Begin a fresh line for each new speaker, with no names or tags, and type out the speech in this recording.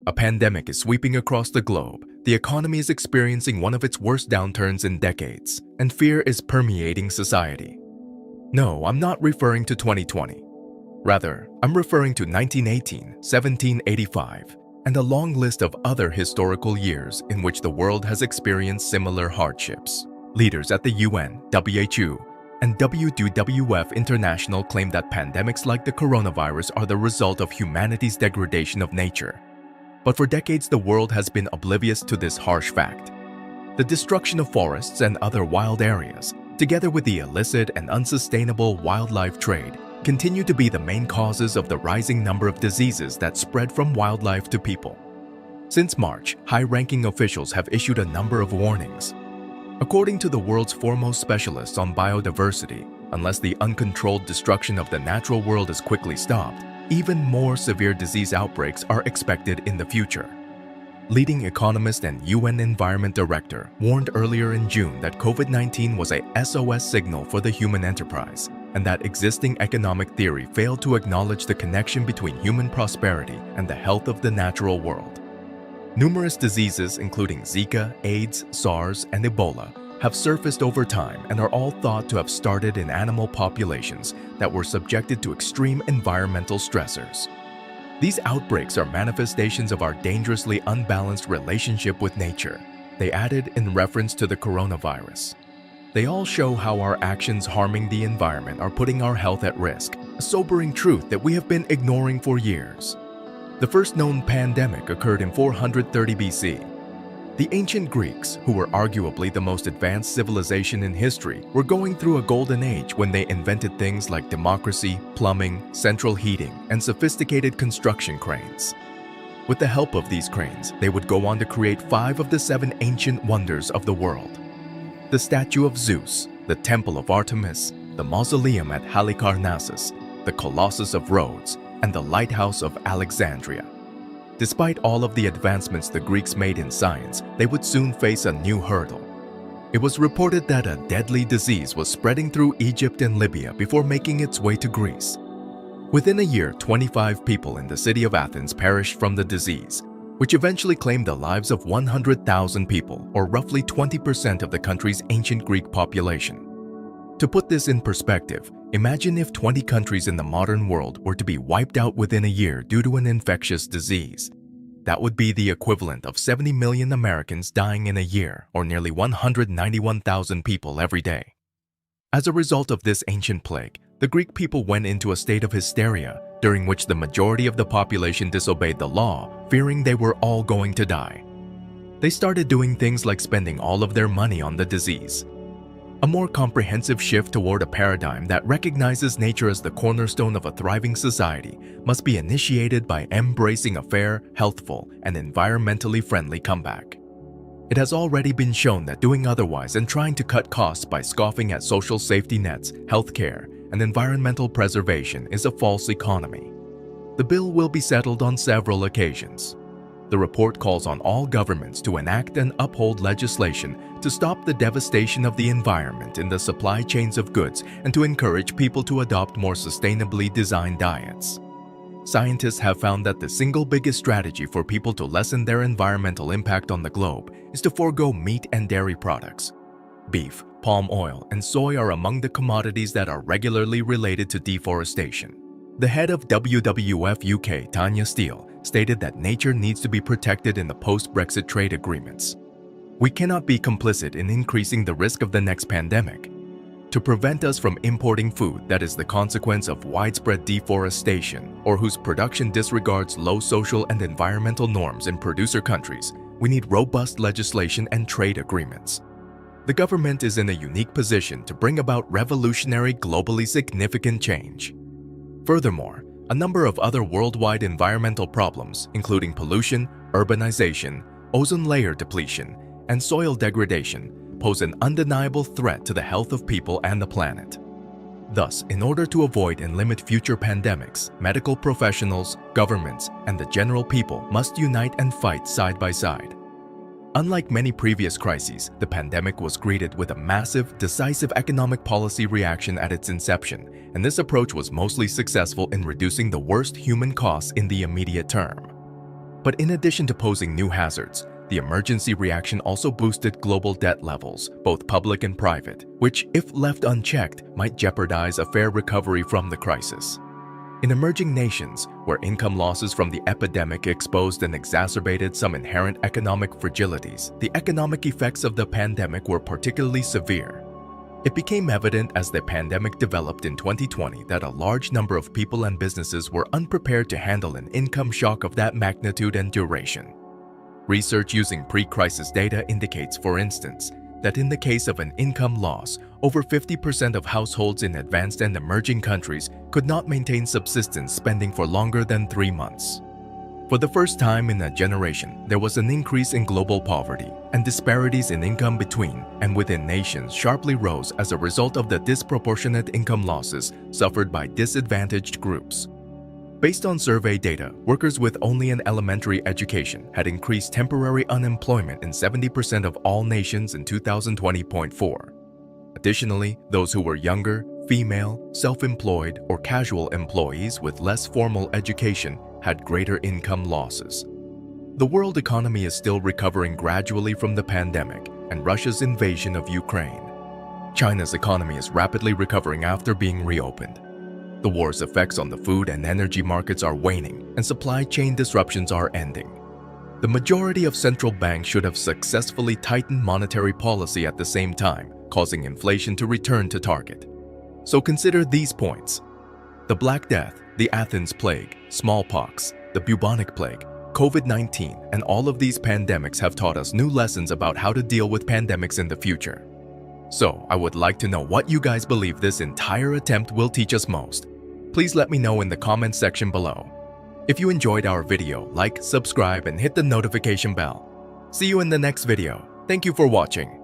A pandemic is sweeping across the globe, the economy is experiencing one of its worst downturns in decades, and fear is permeating society. No, I'm not referring to 2020. Rather, I'm referring to 1918, 1785, and a long list of other historical years in which the world has experienced similar hardships. Leaders at the UN, WHO, and WWF International claim that pandemics like the coronavirus are the result of humanity's degradation of nature. But for decades, the world has been oblivious to this harsh fact. The destruction of forests and other wild areas, together with the illicit and unsustainable wildlife trade, continue to be the main causes of the rising number of diseases that spread from wildlife to people. Since March, high-ranking officials have issued a number of warnings. According to the world's foremost specialists on biodiversity, unless the uncontrolled destruction of the natural world is quickly stopped, even more severe disease outbreaks are expected in the future. Leading economist and UN Environment Director warned earlier in June that COVID-19 was a SOS signal for the human enterprise, and that existing economic theory failed to acknowledge the connection between human prosperity and the health of the natural world. Numerous diseases, including Zika, AIDS, SARS, and Ebola, have surfaced over time and are all thought to have started in animal populations that were subjected to extreme environmental stressors. These outbreaks are manifestations of our dangerously unbalanced relationship with nature, they added in reference to the coronavirus. They all show how our actions harming the environment are putting our health at risk, a sobering truth that we have been ignoring for years. The first known pandemic occurred in 430 BC. The ancient Greeks, who were arguably the most advanced civilization in history, were going through a golden age when they invented things like democracy, plumbing, central heating, and sophisticated construction cranes. With the help of these cranes, they would go on to create 5 of the 7 ancient wonders of the world: the statue of Zeus, the temple of Artemis, the mausoleum at Halicarnassus, the Colossus of Rhodes, and the lighthouse of Alexandria. Despite all of the advancements the Greeks made in science, they would soon face a new hurdle. It was reported that a deadly disease was spreading through Egypt and Libya before making its way to Greece. Within a year, 25 people in the city of Athens perished from the disease, which eventually claimed the lives of 100,000 people, or roughly 20% of the country's ancient Greek population. To put this in perspective, imagine if 20 countries in the modern world were to be wiped out within a year due to an infectious disease. That would be the equivalent of 70 million Americans dying in a year, or nearly 191,000 people every day. As a result of this ancient plague, the Greek people went into a state of hysteria, during which the majority of the population disobeyed the law, fearing they were all going to die. They started doing things like spending all of their money on the disease. A more comprehensive shift toward a paradigm that recognizes nature as the cornerstone of a thriving society must be initiated by embracing a fair, healthful, and environmentally friendly comeback. It has already been shown that doing otherwise and trying to cut costs by scoffing at social safety nets, healthcare, and environmental preservation is a false economy. The bill will be settled on several occasions. The report calls on all governments to enact and uphold legislation to stop the devastation of the environment in the supply chains of goods and to encourage people to adopt more sustainably designed diets. Scientists have found that the single biggest strategy for people to lessen their environmental impact on the globe is to forego meat and dairy products. Beef, palm oil, and soy are among the commodities that are regularly related to deforestation. The head of WWF UK, Tanya Steele, stated that nature needs to be protected in the post-Brexit trade agreements. We cannot be complicit in increasing the risk of the next pandemic. To prevent us from importing food that is the consequence of widespread deforestation or whose production disregards low social and environmental norms in producer countries, we need robust legislation and trade agreements. The government is in a unique position to bring about revolutionary, globally significant change. Furthermore, a number of other worldwide environmental problems, including pollution, urbanization, ozone layer depletion, and soil degradation, pose an undeniable threat to the health of people and the planet. Thus, in order to avoid and limit future pandemics, medical professionals, governments, and the general people must unite and fight side by side. Unlike many previous crises, the pandemic was greeted with a massive, decisive economic policy reaction at its inception, and this approach was mostly successful in reducing the worst human costs in the immediate term. But in addition to posing new hazards, the emergency reaction also boosted global debt levels, both public and private, which, if left unchecked, might jeopardize a fair recovery from the crisis. In emerging nations, where income losses from the epidemic exposed and exacerbated some inherent economic fragilities, the economic effects of the pandemic were particularly severe. It became evident as the pandemic developed in 2020 that a large number of people and businesses were unprepared to handle an income shock of that magnitude and duration. Research using pre-crisis data indicates, for instance, that in the case of an income loss, over 50% of households in advanced and emerging countries could not maintain subsistence spending for longer than 3 months. For the first time in a generation, there was an increase in global poverty, and disparities in income between and within nations sharply rose as a result of the disproportionate income losses suffered by disadvantaged groups. Based on survey data, workers with only an elementary education had increased temporary unemployment in 70% of all nations in 2020.4. Additionally, those who were younger, female, self-employed, or casual employees with less formal education had greater income losses. The world economy is still recovering gradually from the pandemic and Russia's invasion of Ukraine. China's economy is rapidly recovering after being reopened. The war's effects on the food and energy markets are waning, and supply chain disruptions are ending. The majority of central banks should have successfully tightened monetary policy at the same time, causing inflation to return to target. So consider these points. The Black Death, the Athens Plague, smallpox, the bubonic plague, COVID-19, and all of these pandemics have taught us new lessons about how to deal with pandemics in the future. So, I would like to know what you guys believe this entire attempt will teach us most. Please let me know in the comments section below. If you enjoyed our video, like, subscribe, and hit the notification bell. See you in the next video. Thank you for watching.